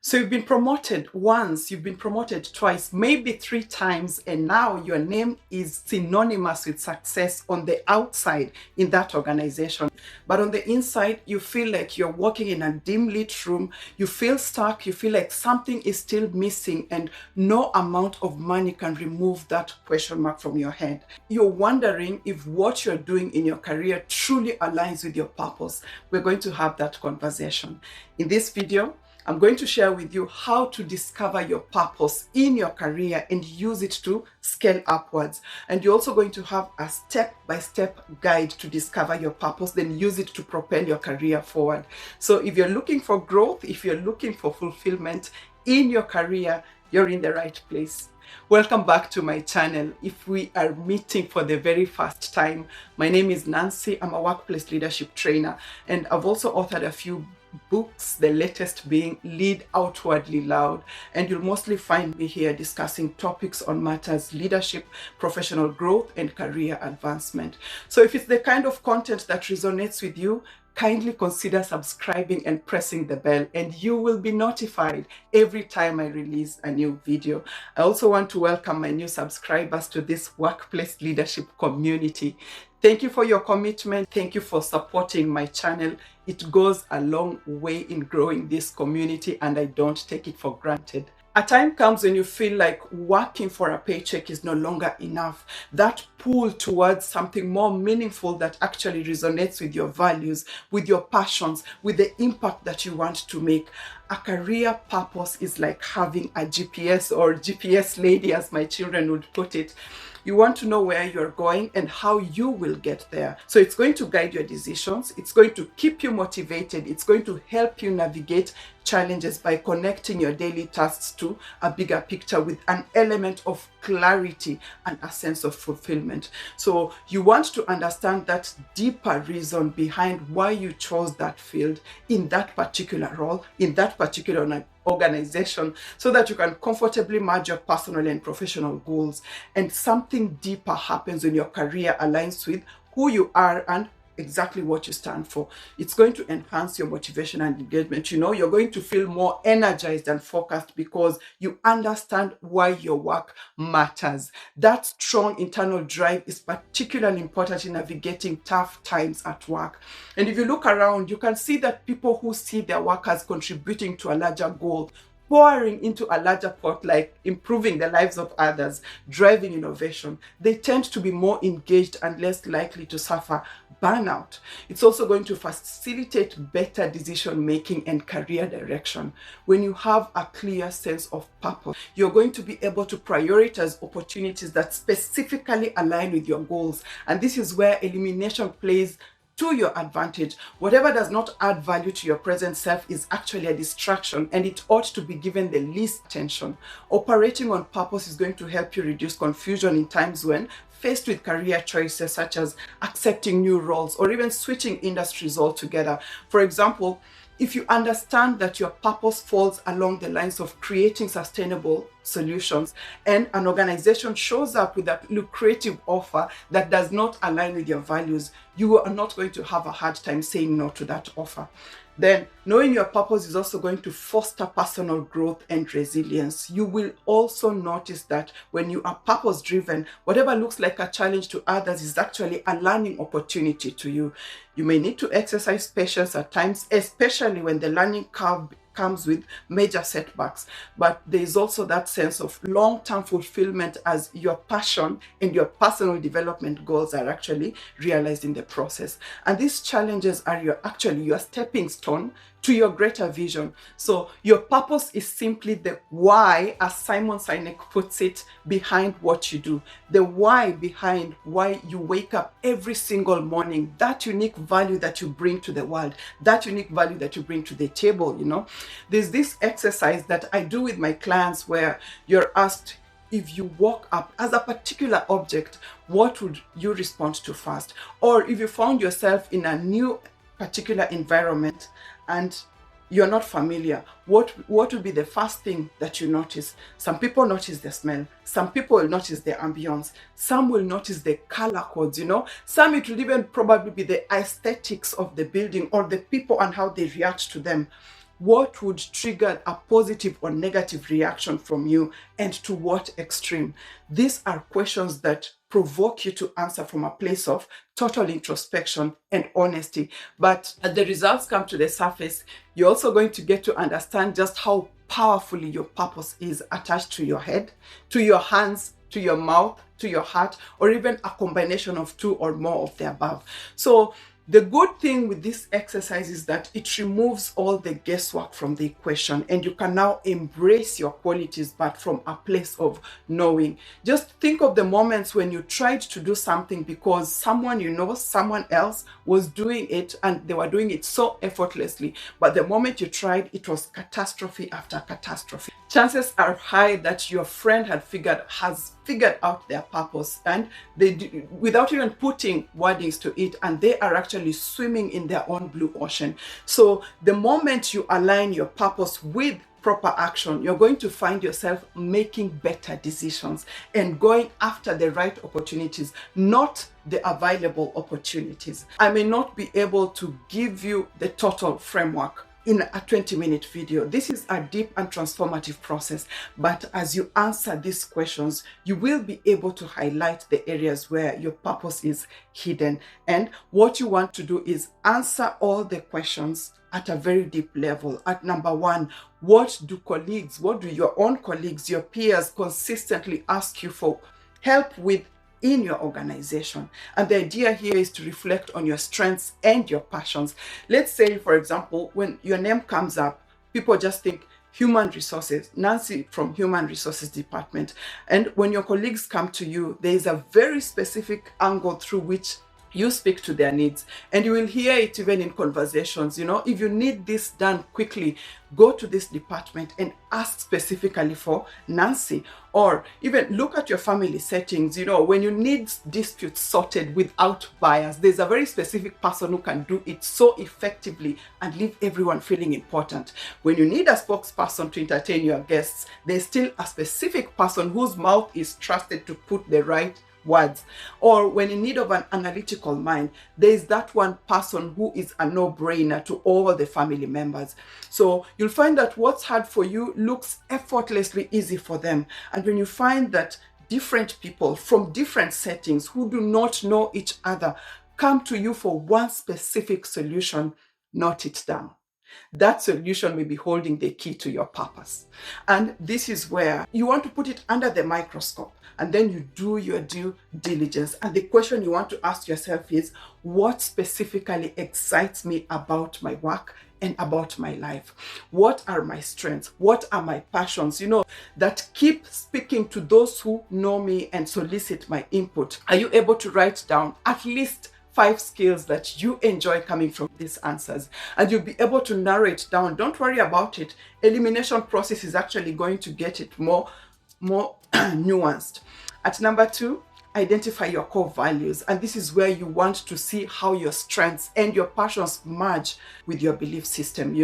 So you've been promoted once, you've been promoted twice, maybe 3 times, and now your name is synonymous with success on the outside in that organization. But on the inside, you feel like you're walking in a dim lit room, you feel stuck, you feel like something is still missing, and no amount of money can remove that question mark from your head. You're wondering if what you're doing in your career truly aligns with your purpose. We're going to have that conversation. In this video, I'm going to share with you how to discover your purpose in your career and use it to scale upwards. And you're also going to have a step-by-step guide to discover your purpose, then use it to propel your career forward. So if you're looking for growth, if you're looking for fulfillment in your career, you're in the right place. Welcome back to my channel. If we are meeting for the very first time, my name is Nancy. I'm a workplace leadership trainer, and I've also authored a few books, the latest being Lead Outwardly Loud, and you'll mostly find me here discussing topics on matters leadership, professional growth, and career advancement. So if it's the kind of content that resonates with you, kindly consider subscribing and pressing the bell, and you will be notified every time I release a new video. I also want to welcome my new subscribers to this workplace leadership community. Thank you for your commitment. Thank you for supporting my channel. It goes a long way in growing this community, and I don't take it for granted. A time comes when you feel like working for a paycheck is no longer enough. That pull towards something more meaningful that actually resonates with your values, with your passions, with the impact that you want to make. A career purpose is like having a GPS, or GPS lady, as my children would put it. You want to know where you're going and how you will get there. So it's going to guide your decisions. It's going to keep you motivated. It's going to help you navigate challenges by connecting your daily tasks to a bigger picture with an element of clarity and a sense of fulfillment. So you want to understand that deeper reason behind why you chose that field in that particular role, in that particular organization, so that you can comfortably merge your personal and professional goals. And something deeper happens when your career aligns with who you are and exactly what you stand for. It's going to enhance your motivation and engagement. You're going to feel more energized and focused because you understand why your work matters. That strong internal drive is particularly important in navigating tough times at work. And if you look around, you can see that people who see their work as contributing to a larger goal, pouring into a larger pot, like improving the lives of others, driving innovation, they tend to be more engaged and less likely to suffer burnout. It's also going to facilitate better decision making and career direction. When you have a clear sense of purpose, you're going to be able to prioritize opportunities that specifically align with your goals. And this is where elimination plays to your advantage. Whatever does not add value to your present self is actually a distraction, and it ought to be given the least attention. Operating on purpose is going to help you reduce confusion in times when faced with career choices such as accepting new roles or even switching industries altogether. For example, if you understand that your purpose falls along the lines of creating sustainable solutions and an organization shows up with a lucrative offer that does not align with your values, you are not going to have a hard time saying no to that offer. Then, knowing your purpose is also going to foster personal growth and resilience. You will also notice that when you are purpose-driven, whatever looks like a challenge to others is actually a learning opportunity to you. You may need to exercise patience at times, especially when the learning curve comes with major setbacks, but there is also that sense of long-term fulfillment as your passion and your personal development goals are actually realized in the process. And these challenges are your stepping stone to your greater vision. So your purpose is simply the why, as Simon Sinek puts it, behind what you do. The why behind why you wake up every single morning, that unique value that you bring to the world, that unique value that you bring to the table. There's this exercise that I do with my clients where you're asked, if you woke up as a particular object, what would you respond to first? Or if you found yourself in a new particular environment and you're not familiar, what would be the first thing that you notice? Some people notice the smell. Some people will notice the ambience. Some will notice the color codes, Some, it will even probably be the aesthetics of the building or the people and how they react to them. what would trigger a positive or negative reaction from you, and to what extreme? These are questions that provoke you to answer from a place of total introspection and honesty. But as the results come to the surface, you're also going to get to understand just how powerfully your purpose is attached to your head, to your hands, to your mouth, to your heart, or even a combination of two or more of the above. So the good thing with this exercise is that it removes all the guesswork from the equation, and you can now embrace your qualities, but from a place of knowing. Just think of the moments when you tried to do something because someone you know, someone else was doing it, and they were doing it so effortlessly. But the moment you tried, it was catastrophe after catastrophe. Chances are high that your friend has figured out their purpose, and they do, without even putting wordings to it, and they are actually swimming in their own blue ocean. So the moment you align your purpose with proper action, you're going to find yourself making better decisions and going after the right opportunities, not the available opportunities. I may not be able to give you the total framework in a 20-minute video. This is a deep and transformative process, but as you answer these questions, you will be able to highlight the areas where your purpose is hidden. And what you want to do is answer all the questions at a very deep level. At number one, what do your own colleagues, your peers consistently ask you for help with in your organization? And the idea here is to reflect on your strengths and your passions. Let's say, for example, when your name comes up, people just think human resources, Nancy from human resources department. And when your colleagues come to you, there is a very specific angle through which you speak to their needs, and you will hear it even in conversations. If you need this done quickly, go to this department and ask specifically for Nancy. Or even look at your family settings. When you need disputes sorted without bias, there's a very specific person who can do it so effectively and leave everyone feeling important. When you need a spokesperson to entertain your guests, there's still a specific person whose mouth is trusted to put the right words. Or when in need of an analytical mind, there is that one person who is a no-brainer to all the family members. So you'll find that what's hard for you looks effortlessly easy for them. And when you find that different people from different settings who do not know each other come to you for one specific solution, note it down. That solution may be holding the key to your purpose. And this is where you want to put it under the microscope, and then you do your due diligence. And the question you want to ask yourself is, what specifically excites me about my work and about my life? What are my strengths? What are my passions, that keep speaking to those who know me and solicit my input? Are you able to write down at least 5 skills that you enjoy coming from these answers? And you'll be able to narrow it down. Don't worry about it. Elimination process is actually going to get it more nuanced. At number 2, identify your core values. And this is where you want to see how your strengths and your passions merge with your belief system.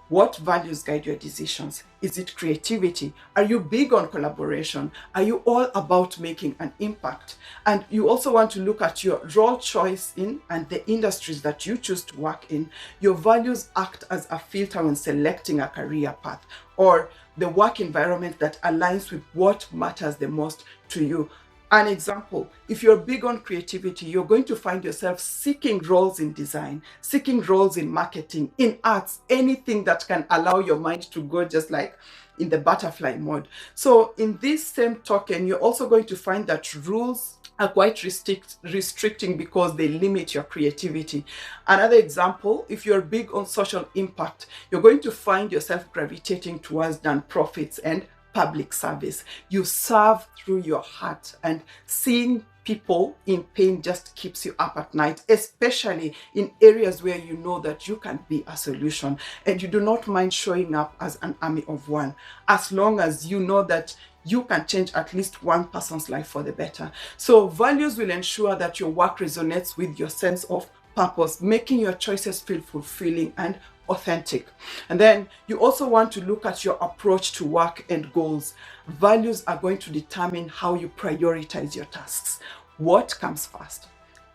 What values guide your decisions? Is it creativity? Are you big on collaboration? Are you all about making an impact? And you also want to look at your role choice in and the industries that you choose to work in. Your values act as a filter when selecting a career path, or the work environment that aligns with what matters the most to you. An example, if you're big on creativity, you're going to find yourself seeking roles in design, seeking roles in marketing, in arts, anything that can allow your mind to go just like in the butterfly mode. So in this same token, you're also going to find that rules are quite restricting because they limit your creativity. Another example, if you're big on social impact, you're going to find yourself gravitating towards nonprofits and public service. You serve through your heart, and seeing people in pain just keeps you up at night, especially in areas where you know that you can be a solution, and you do not mind showing up as an army of one, as long as you know that you can change at least one person's life for the better. So values will ensure that your work resonates with your sense of purpose, making your choices feel fulfilling and authentic. And then you also want to look at your approach to work and goals. Values are going to determine how you prioritize your tasks. What comes first?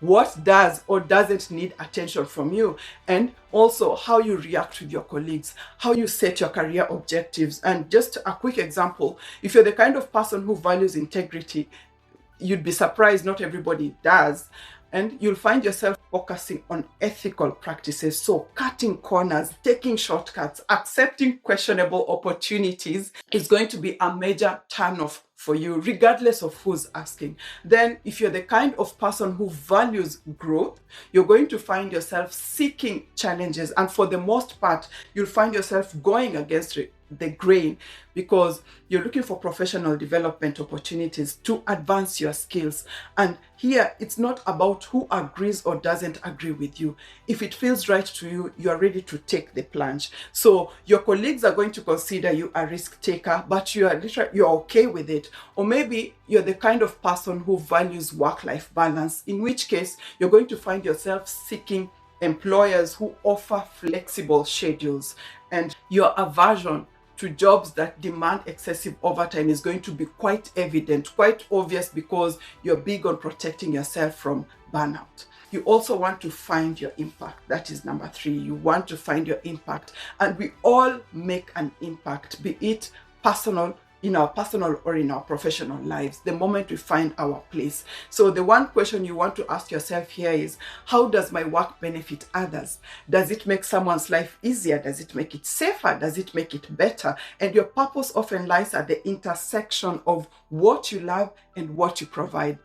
what does or doesn't need attention from you, and also how you react with your colleagues, how you set your career objectives. And just a quick example, if you're the kind of person who values integrity, you'd be surprised not everybody does. And you'll find yourself focusing on ethical practices. So cutting corners, taking shortcuts, accepting questionable opportunities is going to be a major turnoff for you, regardless of who's asking. Then if you're the kind of person who values growth, you're going to find yourself seeking challenges. And for the most part, you'll find yourself going against the grain, because you're looking for professional development opportunities to advance your skills. And here, it's not about who agrees or doesn't agree with you. If it feels right to you, you are ready to take the plunge. So your colleagues are going to consider you a risk taker, but you're okay with it. Or maybe you're the kind of person who values work-life balance, in which case you're going to find yourself seeking employers who offer flexible schedules. And your aversion to jobs that demand excessive overtime is going to be quite evident, quite obvious, because you're big on protecting yourself from burnout. You also want to find your impact. That is number 3. You want to find your impact. And we all make an impact, be it personal, in our personal or in our professional lives, the moment we find our place. So the one question you want to ask yourself here is, how does my work benefit others? Does it make someone's life easier? Does it make it safer? Does it make it better? And your purpose often lies at the intersection of what you love and what you provide.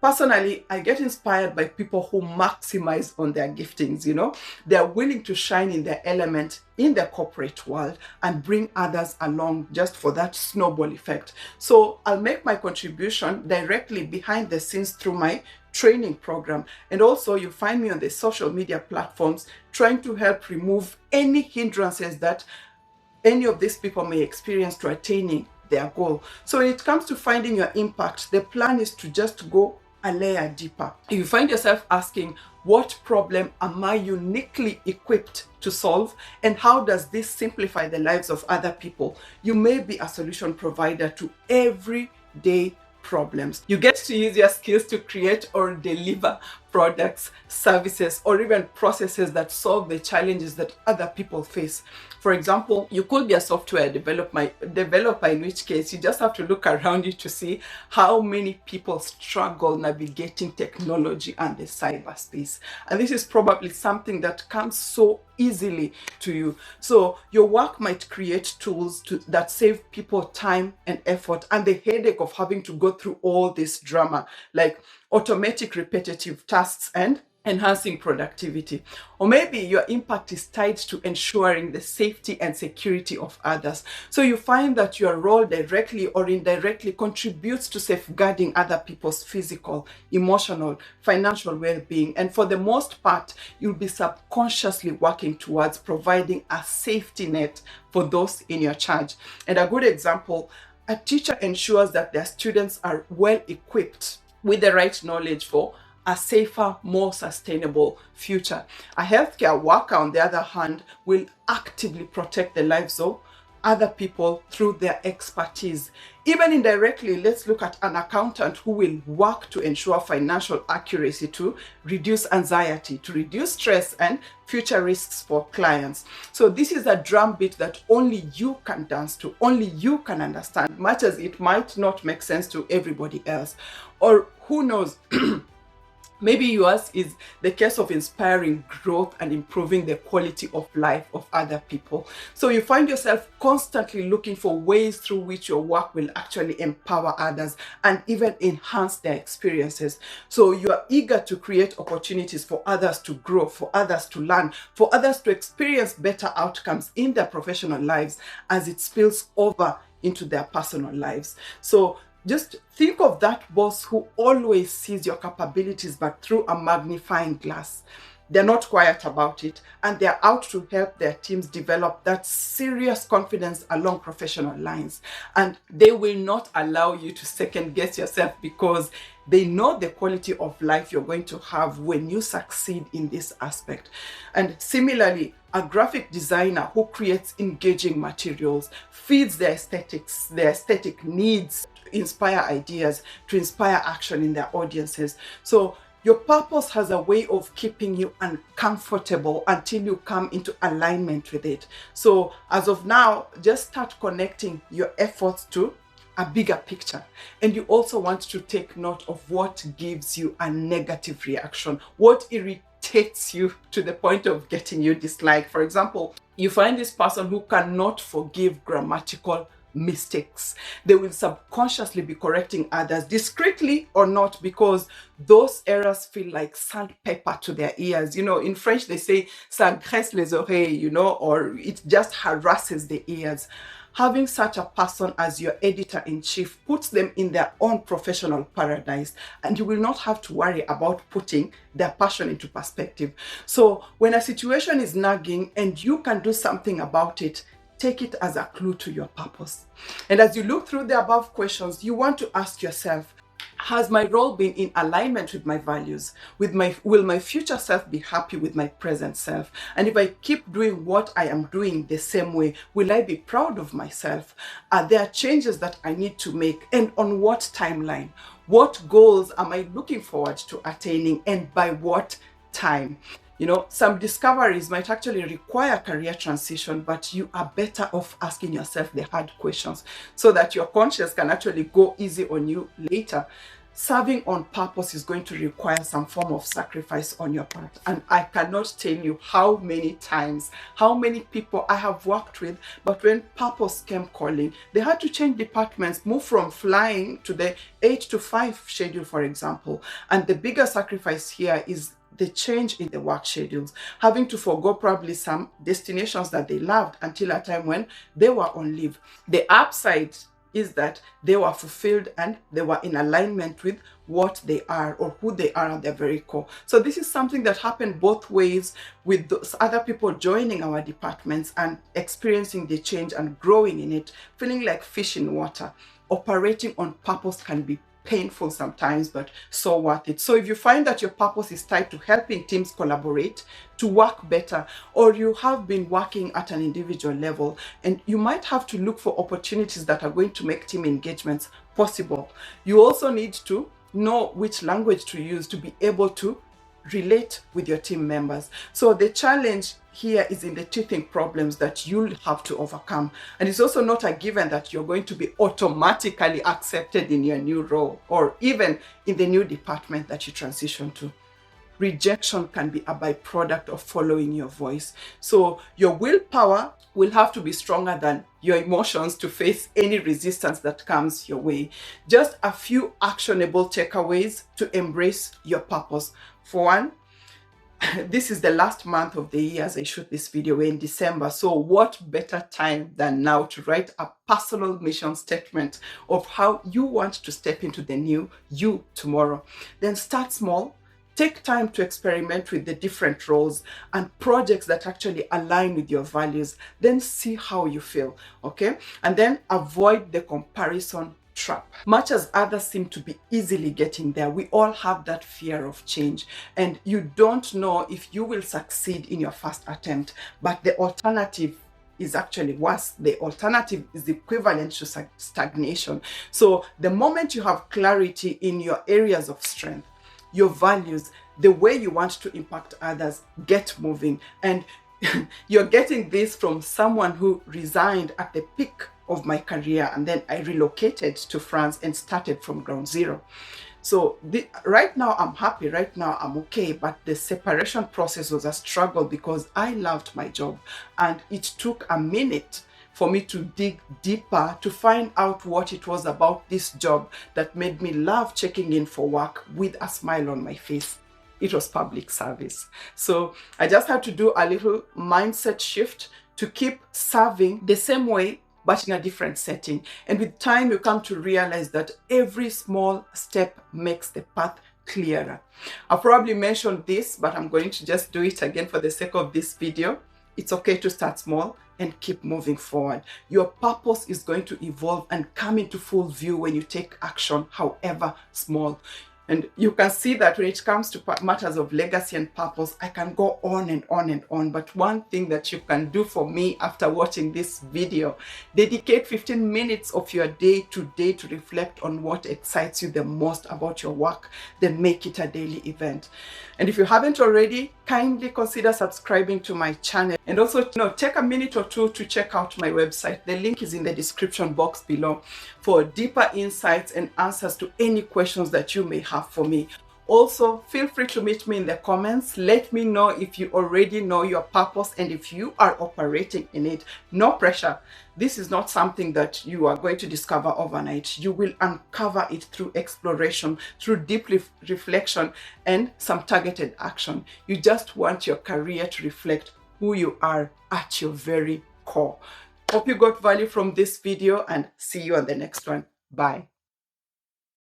Personally, I get inspired by people who maximize on their giftings, They're willing to shine in their element in the corporate world and bring others along just for that snowball effect. So I'll make my contribution directly behind the scenes through my training program. And also you find me on the social media platforms trying to help remove any hindrances that any of these people may experience to attaining their goal. So when it comes to finding your impact, the plan is to just go a layer deeper. If you find yourself asking, what problem am I uniquely equipped to solve, and how does this simplify the lives of other people? You may be a solution provider to everyday problems. You get to use your skills to create or deliver products, services, or even processes that solve the challenges that other people face. For example, you could be a software developer, in which case you just have to look around you to see how many people struggle navigating technology and the cyberspace. And this is probably something that comes so easily to you. So your work might create tools that save people time and effort and the headache of having to go through all this drama, like automatic repetitive tasks and enhancing productivity. Or maybe your impact is tied to ensuring the safety and security of others. So you find that your role directly or indirectly contributes to safeguarding other people's physical, emotional, financial well-being. And for the most part, you'll be subconsciously working towards providing a safety net for those in your charge. And a good example, a teacher ensures that their students are well equipped with the right knowledge for a safer, more sustainable future. A healthcare worker, on the other hand, will actively protect the lives of other people through their expertise. Even indirectly, let's look at an accountant who will work to ensure financial accuracy, to reduce anxiety, to reduce stress and future risks for clients. So this is a drumbeat that only you can dance to, only you can understand, much as it might not make sense to everybody else. Or who knows, maybe yours is the case of inspiring growth and improving the quality of life of other people. So you find yourself constantly looking for ways through which your work will actually empower others and even enhance their experiences. So you are eager to create opportunities for others to grow, for others to learn, for others to experience better outcomes in their professional lives as it spills over into their personal lives. So just think of that boss who always sees your capabilities but through a magnifying glass. They're not quiet about it, and they're out to help their teams develop that serious confidence along professional lines. And they will not allow you to second guess yourself, because they know the quality of life you're going to have when you succeed in this aspect. And similarly, a graphic designer who creates engaging materials, feeds their aesthetic needs, inspire ideas, to inspire action in their audiences. So Your purpose has a way of keeping you uncomfortable until you come into alignment with it. So as of now, just start connecting your efforts to a bigger picture. And you also want to take note of what gives you a negative reaction, what irritates you to the point of getting you disliked. For example, you find this person who cannot forgive grammatical mistakes. They will subconsciously be correcting others, discreetly or not, because those errors feel like sandpaper to their ears. In French they say ça graisse les oreilles, or it just harasses the ears. Having such a person as your editor-in-chief puts them in their own professional paradise, and you will not have to worry about putting their passion into perspective. So when a situation is nagging and you can do something about it, take it as a clue to your purpose. And as you look through the above questions, you want to ask yourself, has my role been in alignment with my values? Will my future self be happy with my present self? And if I keep doing what I am doing the same way, will I be proud of myself? Are there changes that I need to make? And on what timeline? What goals am I looking forward to attaining, and by what time? Some discoveries might actually require career transition, but you are better off asking yourself the hard questions so that your conscience can actually go easy on you later. Serving on purpose is going to require some form of sacrifice on your part. And I cannot tell you how many times, how many people I have worked with, but when purpose came calling, they had to change departments, move from flying to the 8 to 5 schedule, for example. And the bigger sacrifice here is the change in the work schedules, having to forgo probably some destinations that they loved until a time when they were on leave. The upside is that they were fulfilled and they were in alignment with what they are or who they are at their very core. So this is something that happened both ways, with those other people joining our departments and experiencing the change and growing in it, feeling like fish in water. Operating on purpose can be painful sometimes, but so worth it. So if you find that your purpose is tied to helping teams collaborate, to work better, or you have been working at an individual level, and you might have to look for opportunities that are going to make team engagements possible. You also need to know which language to use to be able to relate with your team members. So the challenge here is in the teething problems that you'll have to overcome. And it's also not a given that you're going to be automatically accepted in your new role or even in the new department that you transition to. Rejection can be a byproduct of following your voice. So your willpower will have to be stronger than your emotions to face any resistance that comes your way. Just a few actionable takeaways to embrace your purpose. For one, this is the last month of the year as I shoot this video. We're in December. So what better time than now to write a personal mission statement of how you want to step into the new you tomorrow. Then start small. Take time to experiment with the different roles and projects that actually align with your values. Then see how you feel, okay? And then avoid the comparison trap. Much as others seem to be easily getting there, we all have that fear of change, and you don't know if you will succeed in your first attempt, but the alternative is actually worse. The alternative is equivalent to stagnation. So the moment you have clarity in your areas of strength, your values, the way you want to impact others, get moving. And you're getting this from someone who resigned at the peak of my career, and then I relocated to France and started from ground zero. So right now I'm happy, right now I'm okay, but the separation process was a struggle because I loved my job, and it took a minute for me to dig deeper to find out what it was about this job that made me love checking in for work with a smile on my face. It was public service. So I just had to do a little mindset shift to keep serving the same way, but in a different setting. And with time, you come to realize that every small step makes the path clearer. I probably mentioned this, but I'm going to just do it again for the sake of this video. It's okay to start small and keep moving forward. Your purpose is going to evolve and come into full view when you take action, however small. And you can see that when it comes to matters of legacy and purpose, I can go on and on and on. But one thing that you can do for me after watching this video, dedicate 15 minutes of your day to reflect on what excites you the most about your work. Then make it a daily event. And if you haven't already, kindly consider subscribing to my channel. And also, take a minute or two to check out my website. The link is in the description box below for deeper insights and answers to any questions that you may have for me. Also, feel free to meet me in the comments. Let me know if you already know your purpose and if you are operating in it. No pressure. This is not something that you are going to discover overnight. You will uncover it through exploration, through deep reflection, and some targeted action. You just want your career to reflect who you are at your very core. Hope you got value from this video, and see you on the next one. Bye.